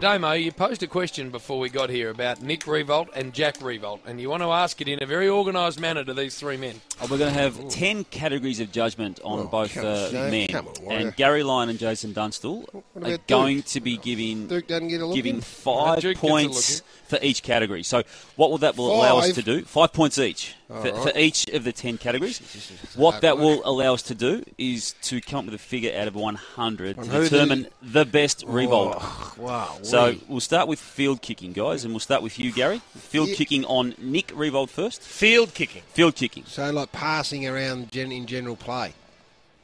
Damo, you posed a question before we got here about Nick Riewoldt and Jack Riewoldt, and you want to ask it in a very organised manner to these three men. We're going to have 10 categories of judgment on both men. Come on, and Gary Lyon and Jason Dunstall are going to be giving Duke doesn't get a look in? 5 points for each category. So what will that allow us to do? 5 points each for each of the 10 categories. What that will allow us to do is to come up with a figure out of 100 to determine the best Riewoldt. Wow. So we'll start with field kicking, guys, and we'll start with you, Gary. Field kicking on Nick Riewoldt first. Field kicking. Field kicking. So like passing around in general play.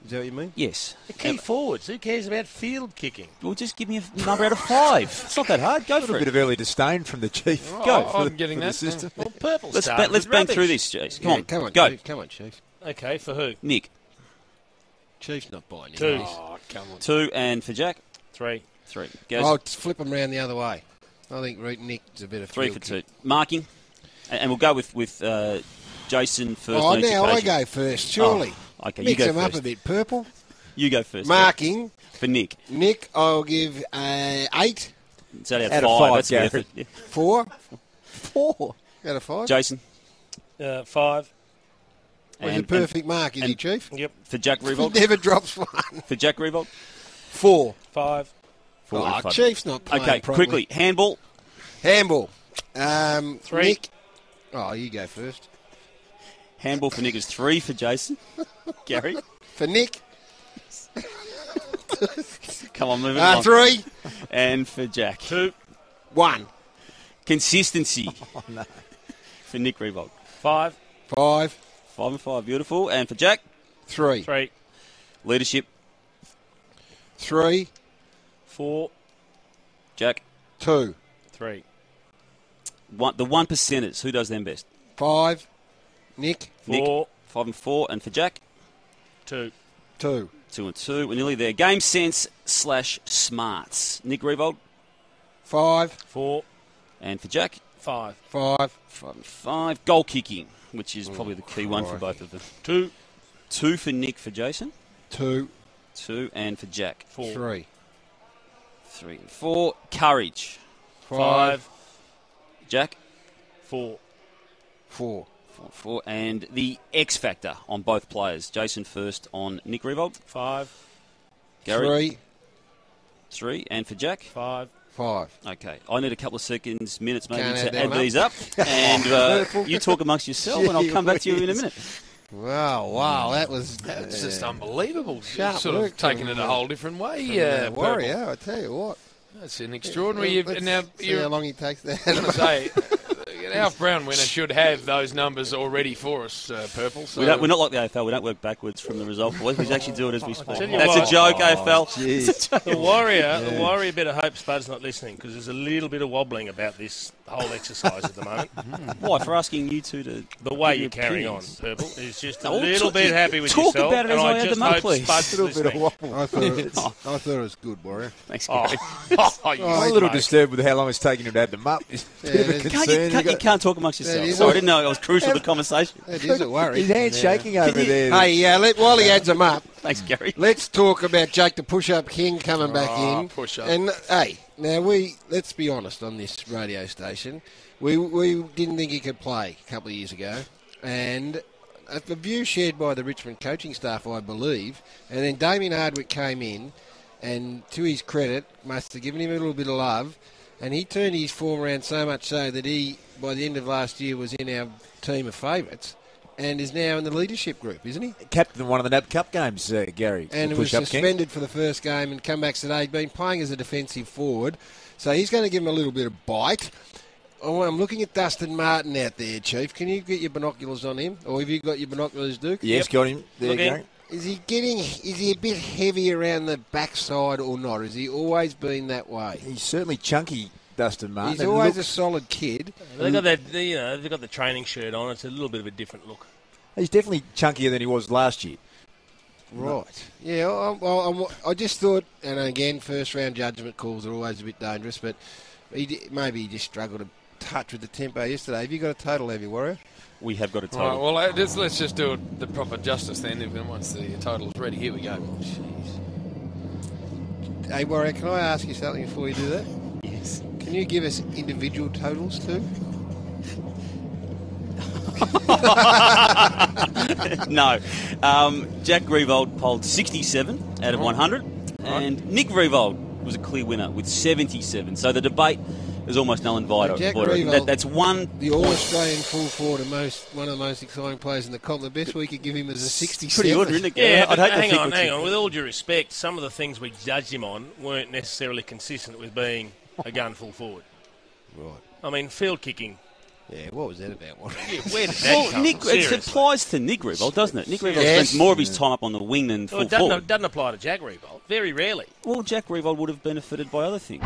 Is that what you mean? Yes. The key forwards. Who cares about field kicking? Well, just give me a number out of 5. It's not that hard. Go for it. A little bit of early disdain from the Chief. I'm getting that. System. Well, purple Let's bang rubbish. through this, Jace. Come on. Come on, go. Chief. Come on, Chief. Okay, for who? Nick. Chief's not buying it. 2. Oh, come on. 2, and for Jack? 3. 3. Gaz? I'll flip them around the other way. I think Nick's a better 3 field for kick. 2. Marking. And we'll go with Jason first. Oh, on each now I occasion. go first, surely. Oh, okay, Mix you go them first. up a bit. Purple. You go first. Marking. For Nick. Nick, I'll give 8. It's out of Out of 5. five, That's Gary. worth it. Yeah. 4. 4. Out of 5. Jason. 5. Was And- a perfect mark, is he, Chief? Yep. For Jack He Riewoldt. never drops one. For Jack Riewoldt. 4. 5. 4 and Oh, 5. Chief's not playing Okay, properly. quickly. Handball. Handball. 3. Nick. Oh, you go first. Handball for Nick is 3 for Jason. Gary. For Nick. Come on, moving on. 3. And for Jack. 2. 1. Consistency. For Nick Riewoldt. 5. 5. 5 and 5. Beautiful. And for Jack. 3. 3. Leadership. 3. 4. Jack. 2. 3. The 1%ers. Who does them best? 5. Nick. 4. 5 and 4. And for Jack. 2. 2. 2 and 2. We're nearly there. Game sense / smarts. Nick Riewoldt. 5. 4. And for Jack. 5. 5. 5 and 5. Goal kicking, which is probably the key one for both of them. 2. 2 for Nick for Jason. 2. 2 and for Jack. 4. 3. 3 and 4. Courage. 5. Jack. 4. 4. 4 4. And the X factor on both players. Jason first on Nick Riewoldt. 5. Gary. 3. 3. And for Jack. 5. 5. Okay. I need a couple of seconds, minutes maybe, Can't add to add them these up. And you talk amongst yourself, and I'll come back to you in a minute. Wow, that's just unbelievable. Sharp Sort work of taking from, it a whole different way. Warrior, Purple. I tell you what. That's an extraordinary. Let's Now, see how long he takes I was going to that. say, an Alf Brown winner should have those numbers already for us, Purple. So We're not like the AFL. We don't work backwards from the result, boys. We actually do it as we speak. tell you That's what. a joke, AFL. Jeez. The Warrior better hope Spud's not listening because there's a little bit of wobbling about this whole exercise at the moment. Why? For asking you two to... The way give you're your carrying on, opinions. Purple, is just a No, little bit happy with talk yourself. about it as and I I add just them up, hope please. Spud's A little bit of listening. waffle. I thought it was good, Warrior. Thanks, Oh, Gary. you I'm a little mate. disturbed with how long it's taking him to add them up. It's a bit of a Yeah, concern. You can't talk amongst That yourselves. is Sorry, I it. didn't know it was crucial to the conversation. That is a worry. His hand's shaking over there. Hey, while he adds them up, Thanks, Gary. let's talk about Jake the Push-Up King coming back in. push-up. And, hey, now let's be honest on this radio station. We didn't think he could play a couple of years ago. And the view shared by the Richmond coaching staff, I believe. And then Damien Hardwick came in and, to his credit, must have given him a little bit of love. And he turned his form around so much so that he, by the end of last year, was in our team of favourites and is now in the leadership group, isn't he? Captain one of the NAB Cup games, Gary. And the was push-up king. suspended for the first game and come back today. He's been playing as a defensive forward. So he's going to give him a little bit of bite. Oh, I'm looking at Dustin Martin out there, Chief. Can you get your binoculars on him? Or have you got your binoculars, Duke? Yes, got him. There, Look in. Gary. Is he a bit heavy around the backside or not? Has he always been that way? He's certainly chunky, Dustin Martin. He's and always a looks- solid kid. They've got that. They've got the training shirt on. It's a little bit of a different look. He's definitely chunkier than he was last year. Right. Yeah, I just thought, and again, first-round judgment calls are always a bit dangerous, but maybe he just struggled a touch with the tempo yesterday. Have you got a total, have you, Warrior? We have got a All right, total. well, let's just do it the proper justice then. Once the total's ready, here we go. Hey, Warrior, can I ask you something before you do that? Yes. Can you give us individual totals too? No. Jack Riewoldt polled 67 out of 100, and Nick Riewoldt was a clear winner with 77. So the debate is almost null and void. Jack Riewoldt, that's one. The All-Australian full forward and one of the most exciting players in the comp. The best we could give him is a 67. Pretty good, isn't it? Yeah, I'd hate to hang think on. With all due respect, some of the things we judged him on weren't necessarily consistent with being a gun full forward. Right. I mean, field kicking. Yeah, what was that about? Yeah, where did that come from? It applies to Nick Riewoldt, doesn't it? Nick Riewoldt Yes. spends more of his time up on the wing than full forward. It doesn't apply to Jack Riewoldt. Very rarely. Well, Jack Riewoldt would have benefited by other things.